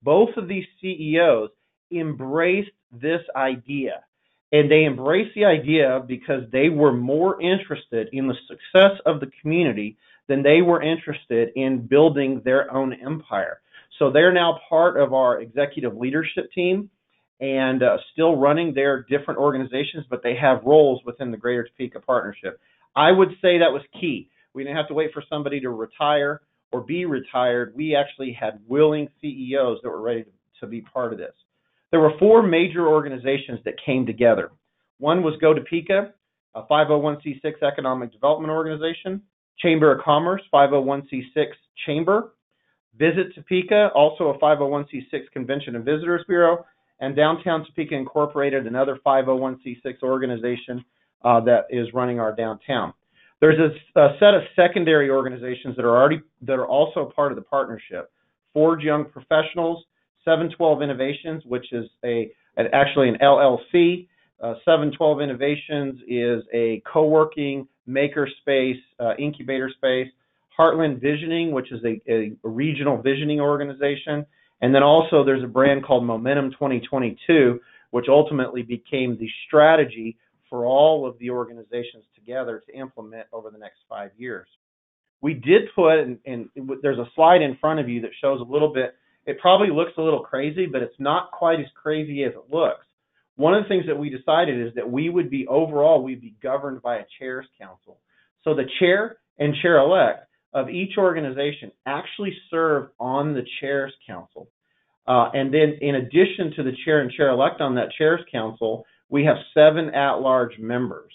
Both of these CEOs embraced this idea. And they embraced the idea because they were more interested in the success of the community than they were interested in building their own empire. So they're now part of our executive leadership team and still running their different organizations, but they have roles within the Greater Topeka Partnership. I would say that was key. We didn't have to wait for somebody to retire or be retired. We actually had willing CEOs that were ready to be part of this. There were four major organizations that came together. One was Go Topeka, a 501c6 economic development organization. Chamber of Commerce, 501c6 chamber. Visit Topeka, also a 501c6 Convention and Visitors Bureau. And Downtown Topeka Incorporated, another 501c6 organization that is running our downtown. There's a set of secondary organizations that are also part of the partnership. Forge Young Professionals, 712 Innovations, which is actually an LLC. 712 Innovations is a co-working maker space, incubator space. Heartland Visioning, which is a regional visioning organization. And then also there's a brand called Momentum 2022, which ultimately became the strategy for all of the organizations together to implement over the next 5 years. We did put, and there's a slide in front of you that shows a little bit, it probably looks a little crazy, but it's not quite as crazy as it looks. One of the things that we decided is that we'd be governed by a chair's council. So the chair and chair-elect of each organization actually serve on the chair's council. And then in addition to the chair and chair-elect on that chair's council, we have 7 at-large members.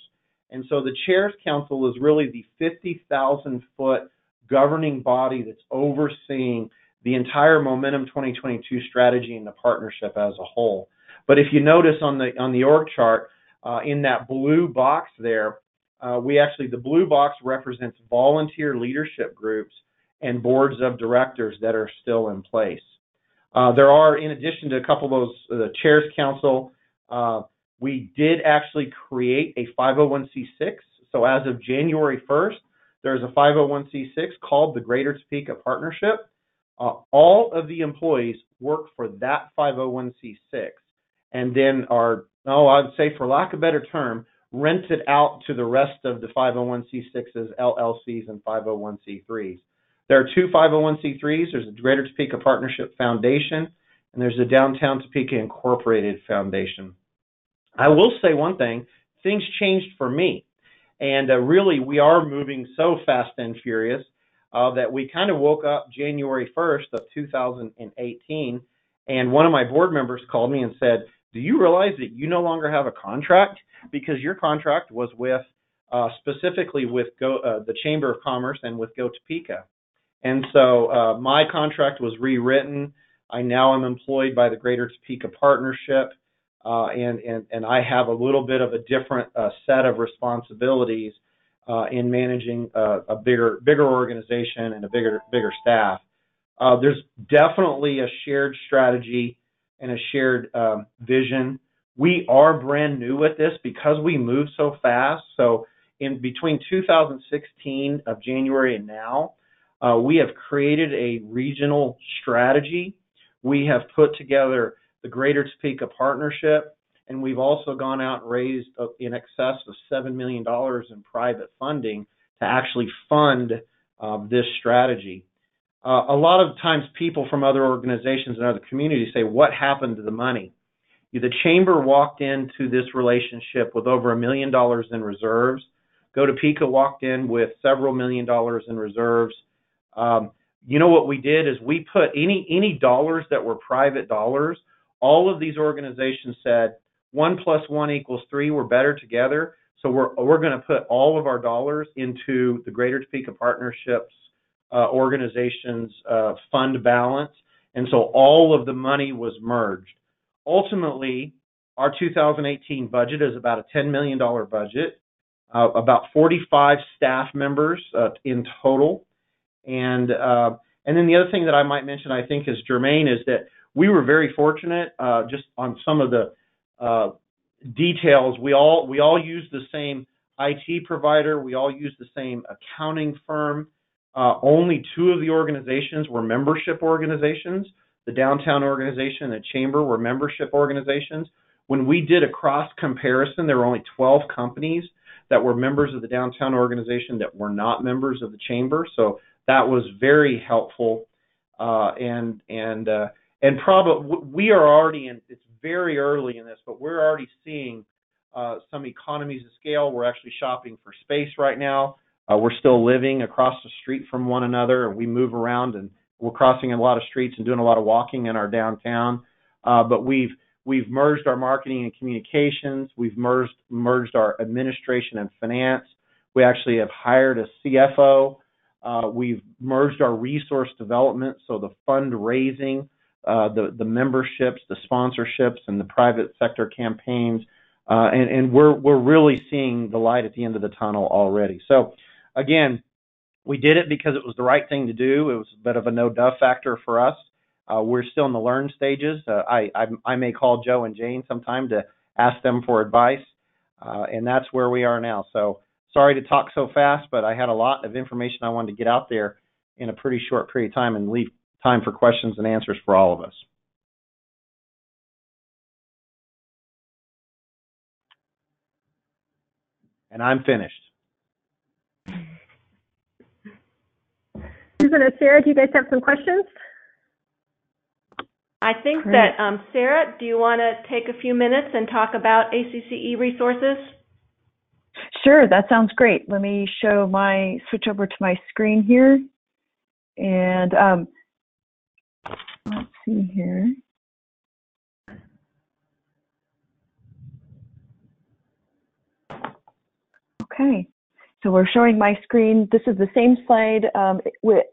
And so the chair's council is really the 50,000-foot governing body that's overseeing the entire Momentum 2022 strategy and the partnership as a whole. But if you notice on the org chart, in that blue box there, the blue box represents volunteer leadership groups and boards of directors that are still in place. There are, in addition to a couple of those, the Chair's Council, we did actually create a 501c6. So as of January 1st, there's a 501c6 called the Greater Topeka Partnership. All of the employees work for that 501c6 and then are, I'd say for lack of a better term, rented out to the rest of the 501c6s, LLCs, and 501c3s. There are 2 501c3s. There's the Greater Topeka Partnership Foundation, and there's the Downtown Topeka Incorporated Foundation. I will say one thing, things changed for me. And really, we are moving so fast and furious that we kind of woke up January 1st of 2018, and one of my board members called me and said, do you realize that you no longer have a contract? Because your contract was with, specifically with the Chamber of Commerce and with Go Topeka. And so my contract was rewritten. I now am employed by the Greater Topeka Partnership, and I have a little bit of a different set of responsibilities in managing a bigger organization and a bigger staff. There's definitely a shared strategy and a shared vision. We are brand new at this because we move so fast. So in between 2016 of January and now, we have created a regional strategy. We have put together the Greater Topeka Partnership, and we've also gone out and raised in excess of $7 million in private funding to actually fund this strategy. A lot of times people from other organizations and other communities say, what happened to the money? The Chamber walked into this relationship with over $1 million in reserves. Topeka walked in with several $1 million in reserves. What we did is we put any dollars that were private dollars. All of these organizations said 1 + 1 = 3. We're better together. So we're going to put all of our dollars into the Greater Topeka Partnership's organization's fund balance, and so all of the money was merged. Ultimately, our 2018 budget is about a $10 million budget, about 45 staff members in total, and then the other thing that I might mention, I think, is germane, is that we were very fortunate just on some of the details. We all use the same IT provider. We all use the same accounting firm. Only 2 of the organizations were membership organizations. The downtown organization and the chamber were membership organizations. When we did a cross comparison, there were only 12 companies that were members of the downtown organization that were not members of the chamber. So that was very helpful. And probably we are already in. It's very early in this, but we're already seeing some economies of scale. We're actually shopping for space right now. We're still living across the street from one another, and we move around, and we're crossing a lot of streets and doing a lot of walking in our downtown. But we've merged our marketing and communications. We've merged our administration and finance. We actually have hired a CFO. We've merged our resource development, so the fundraising, the memberships, the sponsorships, and the private sector campaigns, and we're really seeing the light at the end of the tunnel already. So, again, we did it because it was the right thing to do. It was a bit of a no-duh factor for us. We're still in the learn stages. I may call Joe and Jane sometime to ask them for advice, and that's where we are now. So sorry to talk so fast, but I had a lot of information I wanted to get out there in a pretty short period of time and leave time for questions and answers for all of us. And I'm finished. Susan and Sarah, do you guys have some questions? I think that, Sarah, do you want to take a few minutes and talk about ACCE resources? Sure, that sounds great. Let me switch over to my screen here. And let's see here. Okay, so we're showing my screen. This is the same slide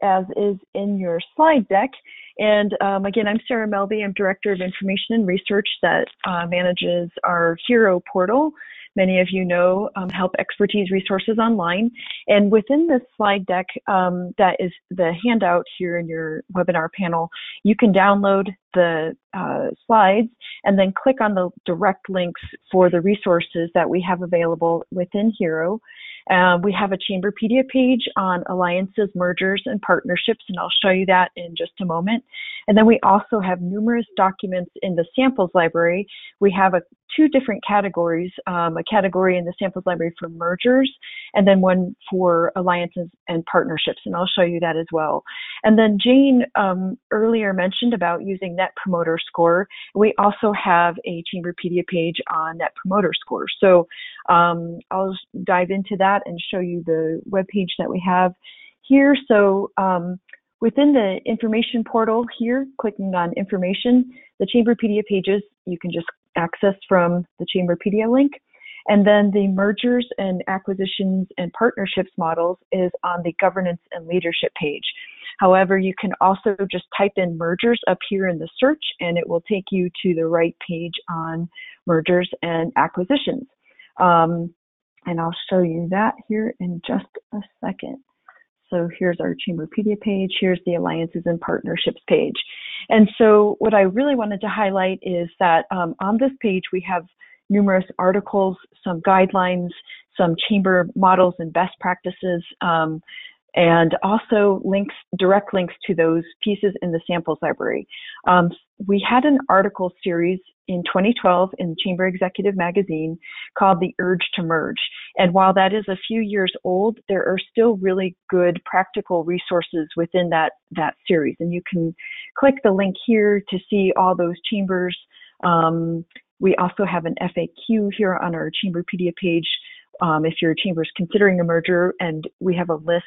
as is in your slide deck. And again, I'm Sarah Melby. I'm Director of Information and Research that manages our HERO portal. Many of you know Help Expertise Resources Online. And within this slide deck, that is the handout here in your webinar panel, you can download the slides and then click on the direct links for the resources that we have available within HERO. We have a Chamberpedia page on alliances, mergers, and partnerships, and I'll show you that in just a moment. And then we also have numerous documents in the samples library. We have two different categories, a category in the samples library for mergers, and then one for alliances and partnerships, and I'll show you that as well. And then Jane earlier mentioned about using Net Promoter Score. We also have a Chamberpedia page on Net Promoter Score. So I'll dive into that and show you the web page that we have here. So within the information portal here, clicking on information, the Chamberpedia pages you can just access from the Chamberpedia link. And then the mergers and acquisitions and partnerships models is on the governance and leadership page. However, you can also just type in mergers up here in the search, and it will take you to the right page on mergers and acquisitions. And I'll show you that here in just a second. So here's our Chamberpedia page. Here's the Alliances and Partnerships page. And so what I really wanted to highlight is that on this page, we have numerous articles, some guidelines, some chamber models and best practices, and also direct links to those pieces in the samples library. We had an article series in 2012 in Chamber Executive Magazine called The Urge to Merge. And while that is a few years old, there are still really good practical resources within that series. And you can click the link here to see all those chambers. We also have an FAQ here on our Chamberpedia page if your chamber is considering a merger, and we have a list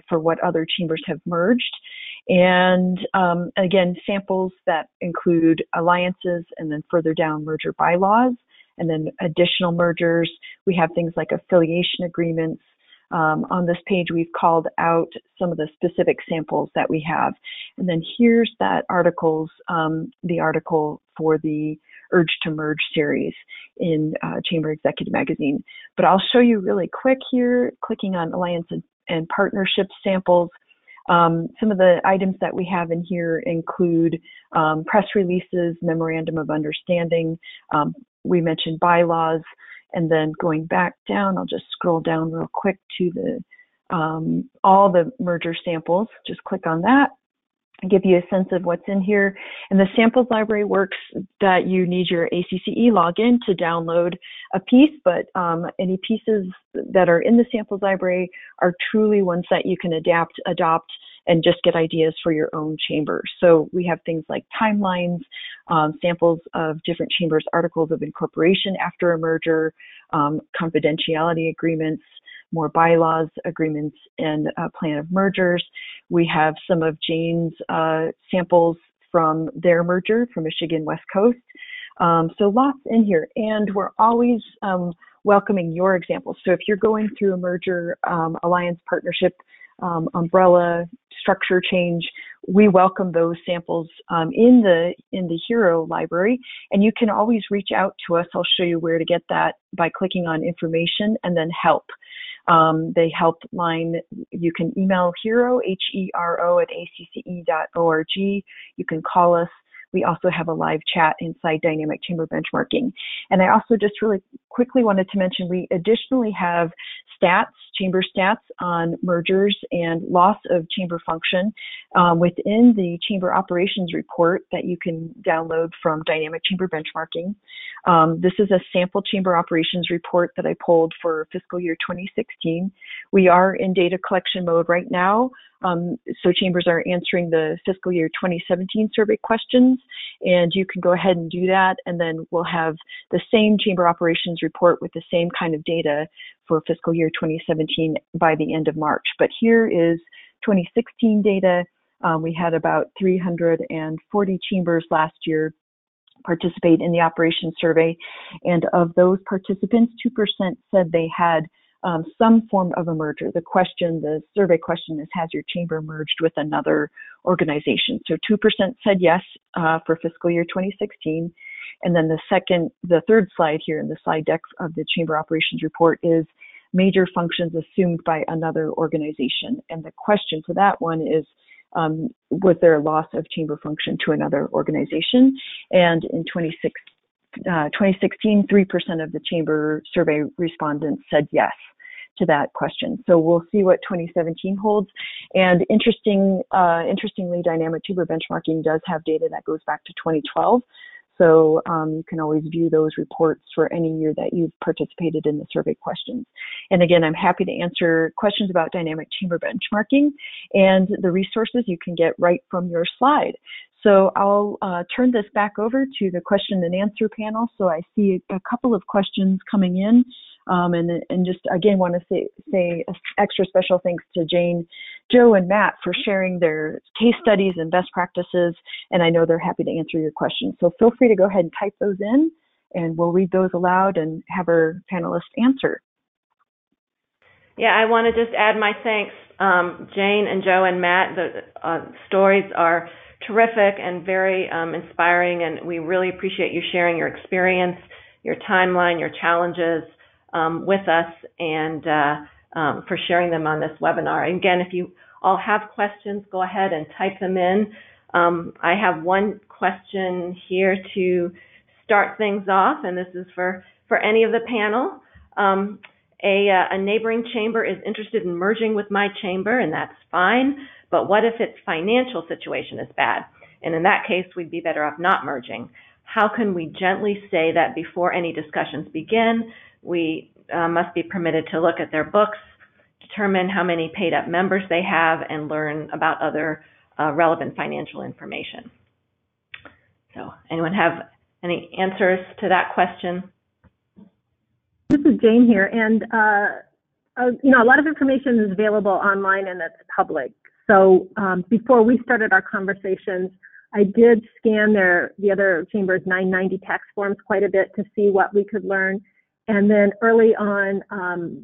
for what other chambers have merged. And again, samples that include alliances, and then further down merger bylaws, and then additional mergers. We have things like affiliation agreements. On this page, we've called out some of the specific samples that we have. And then here's that articles, the article for the Urge to Merge series in Chamber Executive Magazine. But I'll show you really quick here, clicking on Alliance and Partnership samples. Some of the items that we have in here include press releases, memorandum of understanding. We mentioned bylaws, and then going back down, I'll just scroll down real quick to the all the merger samples. Just click on that and give you a sense of what's in here. And the samples library works that you need your ACCE login to download a piece, but any pieces that are in the samples library are truly ones that you can adopt, and just get ideas for your own chamber. So we have things like timelines, samples of different chambers' articles of incorporation after a merger, confidentiality agreements, more bylaws, agreements, and a plan of mergers. We have some of Jane's samples from their merger from Michigan West Coast. So lots in here, and we're always welcoming your examples. So if you're going through a merger, alliance, partnership, umbrella, structure change, we welcome those samples in the Hero library, and you can always reach out to us. I'll show you where to get that by clicking on information and then help. The help line, you can email Hero, HERO at acce.org. You can call us. We also have a live chat inside Dynamic Chamber Benchmarking. And I also just really quickly wanted to mention, we additionally have stats, chamber stats on mergers and loss of chamber function within the Chamber Operations Report that you can download from Dynamic Chamber Benchmarking. This is a sample Chamber Operations Report that I pulled for fiscal year 2016. We are in data collection mode right now. So chambers are answering the fiscal year 2017 survey questions, and you can go ahead and do that, and then we'll have the same Chamber Operations Report with the same kind of data for fiscal year 2017 by the end of March. But here is 2016 data. We had about 340 chambers last year participate in the operations survey, and of those participants, 2% said they had some form of a merger. The survey question is, has your chamber merged with another organization? So 2% said yes for fiscal year 2016. And then the third slide here in the slide deck of the Chamber Operations Report is major functions assumed by another organization. And the question for that one is, was there a loss of chamber function to another organization? And in 2016, 3% of the chamber survey respondents said yes to that question. So we'll see what 2017 holds. And interestingly, Dynamic Chamber Benchmarking does have data that goes back to 2012. So you can always view those reports for any year that you've participated in the survey questions. And again, I'm happy to answer questions about Dynamic Chamber Benchmarking and the resources you can get right from your slide. So I'll turn this back over to the question and answer panel. So I see a couple of questions coming in. And just again want to say extra special thanks to Jane, Joe, and Matt for sharing their case studies and best practices, and I know they're happy to answer your questions. So feel free to go ahead and type those in, and we'll read those aloud and have our panelists answer. Yeah, I want to just add my thanks, Jane and Joe and Matt. The stories are terrific and very inspiring, and we really appreciate you sharing your experience, your timeline, your challenges with us, and for sharing them on this webinar. And again, if you all have questions, go ahead and type them in. I have one question here to start things off, and this is for any of the panel. A neighboring chamber is interested in merging with my chamber, and that's fine, but what if its financial situation is bad? And in that case, we'd be better off not merging. How can we gently say that before any discussions begin? We must be permitted to look at their books, determine how many paid-up members they have, and learn about other relevant financial information. So anyone have any answers to that question? This is Jane here, and a lot of information is available online and it's public. So before we started our conversations, I did scan the other chambers' 990 tax forms quite a bit to see what we could learn. And then early on,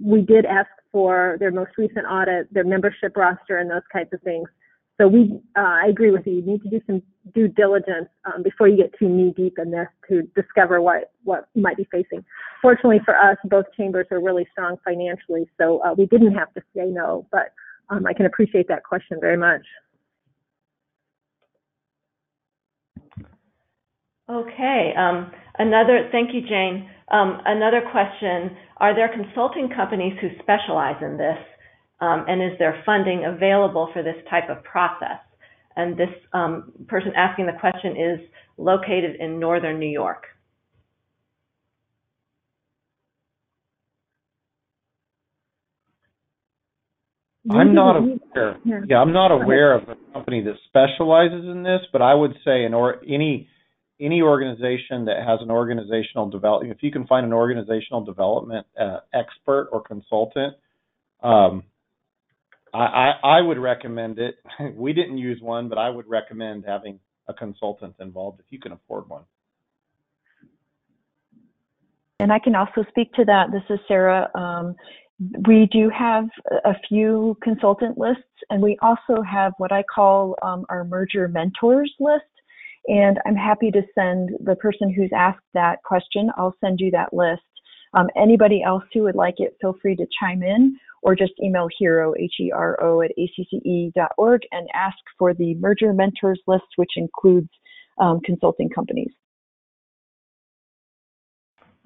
we did ask for their most recent audit, their membership roster, and those kinds of things. So I agree with you. You need to do some due diligence before you get too knee deep in this to discover what you might be facing. Fortunately for us, both chambers are really strong financially, so we didn't have to say no. But I can appreciate that question very much. Okay. Thank you, Jane. Another question, are there consulting companies who specialize in this? And is there funding available for this type of process? And this person asking the question is located in northern New York. I'm not aware. Yeah, I'm not aware of a company that specializes in this, but I would say any organization that has an organizational development, if you can find an organizational development expert or consultant, I would recommend it. We didn't use one, but I would recommend having a consultant involved if you can afford one. And I can also speak to that. This is Sarah. We do have a few consultant lists, and we also have what I call our merger mentors list. And I'm happy to send the person who's asked that question, I'll send you that list. Anybody else who would like it, feel free to chime in or just email HERO, HERO at acce.org and ask for the merger mentors list, which includes consulting companies.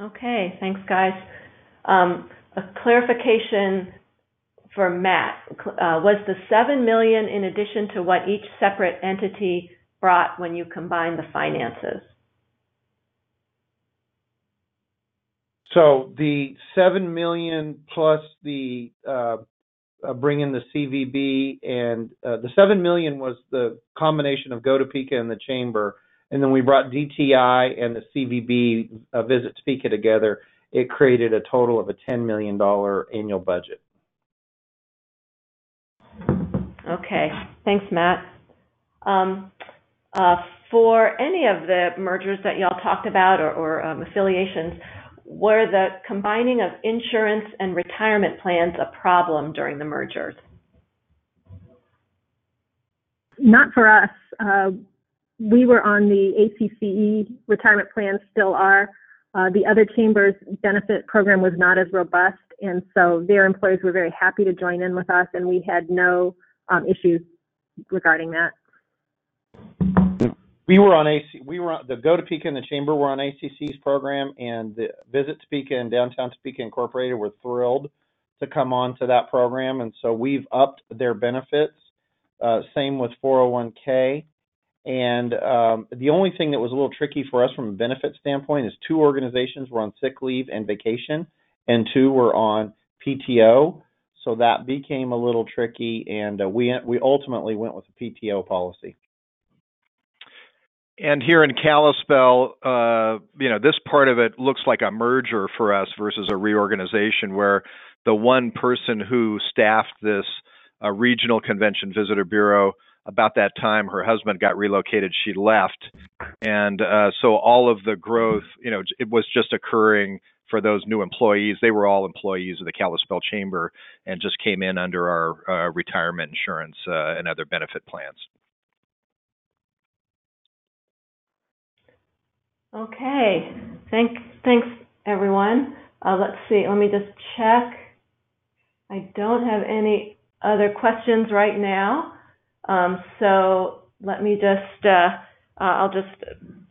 Okay, thanks, guys. A clarification for Matt. Was the $7 million in addition to what each separate entity brought when you combine the finances? So the $7 million plus the bring in the CVB, and the $7 million was the combination of Go Topeka and the Chamber, and then we brought DTI and the CVB Visit Topeka together. It created a total of a $10 million annual budget. Okay, thanks, Matt. For any of the mergers that y'all talked about or affiliations, were the combining of insurance and retirement plans a problem during the mergers? Not for us. We were on the ACCE retirement plan, still are. The other chambers' benefit program was not as robust, and so their employees were very happy to join in with us, and we had no issues regarding that. We were on the Go Topeka and the Chamber were on ACC's program, and the Visit Topeka and Downtown Topeka Incorporated were thrilled to come on to that program, and so we've upped their benefits. Same with 401k. And the only thing that was a little tricky for us from a benefit standpoint is two organizations were on sick leave and vacation, and two were on PTO. So that became a little tricky, and we ultimately went with a PTO policy. And here in Kalispell, this part of it looks like a merger for us versus a reorganization, where the one person who staffed this regional convention visitor bureau, about that time, her husband got relocated, she left. And so all of the growth, it was just occurring for those new employees. They were all employees of the Kalispell Chamber and just came in under our retirement insurance and other benefit plans. Okay, thanks everyone. Let's see, let me just check. I don't have any other questions right now. So let me just, I'll just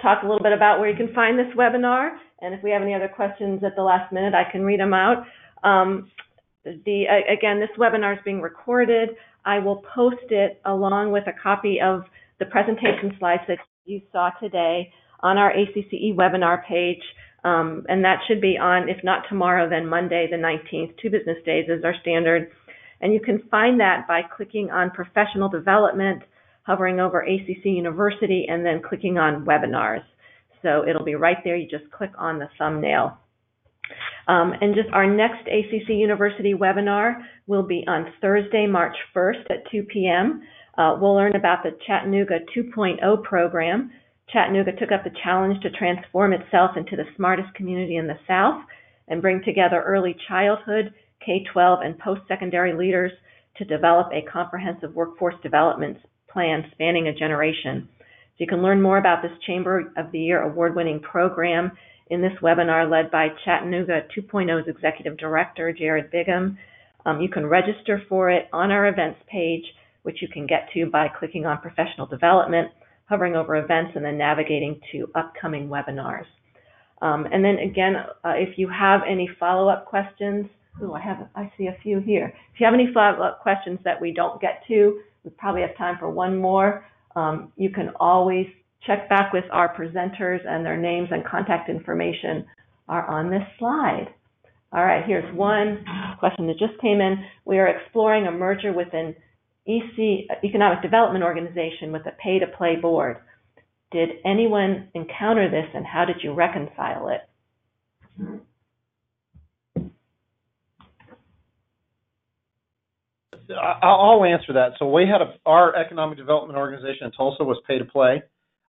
talk a little bit about where you can find this webinar. And if we have any other questions at the last minute, I can read them out. Again, this webinar is being recorded. I will post it along with a copy of the presentation slides that you saw today on our ACCE webinar page. And that should be on, if not tomorrow, then Monday the 19th, 2 business days is our standard. And you can find that by clicking on Professional Development, hovering over ACC University, and then clicking on Webinars. So it'll be right there. You just click on the thumbnail. And just our next ACC University webinar will be on Thursday, March 1st at 2 p.m. We'll learn about the Chattanooga 2.0 program. Chattanooga took up the challenge to transform itself into the smartest community in the South and bring together early childhood, K-12, and post-secondary leaders to develop a comprehensive workforce development plan spanning a generation. So you can learn more about this Chamber of the Year award-winning program in this webinar led by Chattanooga 2.0's Executive Director, Jared Bigham. You can register for it on our events page, which you can get to by clicking on Professional Development, hovering over events, and then navigating to upcoming webinars. And then again, if you have any follow-up questions, I see a few here. If you have any follow-up questions that we don't get to, we probably have time for one more. You can always check back with our presenters, and their names and contact information are on this slide. All right, here's one question that just came in. We are exploring a merger with an Economic Development Organization with a pay-to-play board. Did anyone encounter this, and how did you reconcile it? I'll answer that. So we had our economic development organization in Tulsa was pay to play,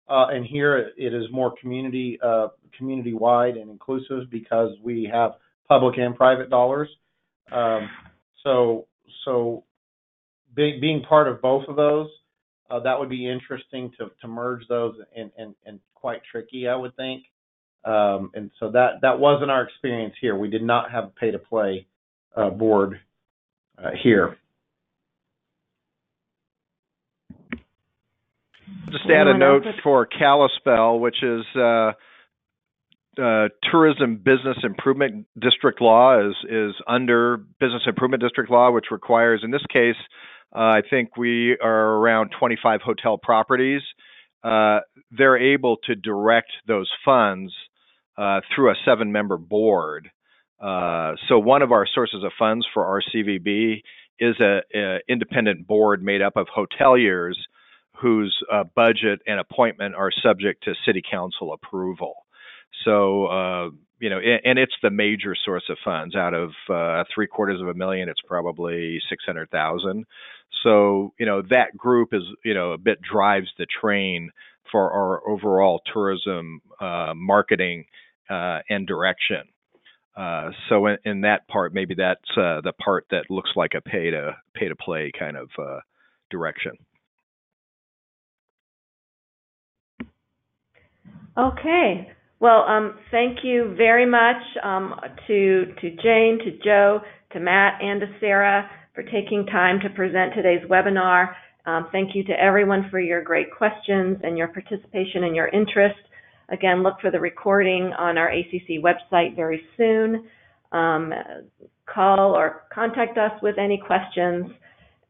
and here it is more community-wide and inclusive because we have public and private dollars. So being part of both of those, that would be interesting to merge those and quite tricky, I would think. And so that wasn't our experience here. We did not have a pay to play board here. Just add a note for Kalispell, which is Tourism Business Improvement District Law is under Business Improvement District Law, which requires, in this case, I think we are around 25 hotel properties. They're able to direct those funds through a 7-member board. So one of our sources of funds for our CVB is an independent board made up of hoteliers whose budget and appointment are subject to city council approval. So, and it's the major source of funds. Out of $750,000, it's probably $600,000. So, that group is, a bit drives the train for our overall tourism marketing and direction. So in that part, maybe that's the part that looks like a pay to play kind of direction. Okay. Well, thank you very much to Jane, to Joe, to Matt, and to Sarah for taking time to present today's webinar. Thank you to everyone for your great questions and your participation and your interest. Again, look for the recording on our ACC website very soon. Call or contact us with any questions.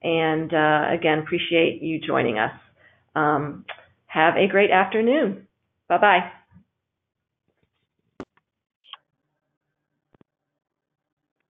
And again, appreciate you joining us. Have a great afternoon. Bye-bye.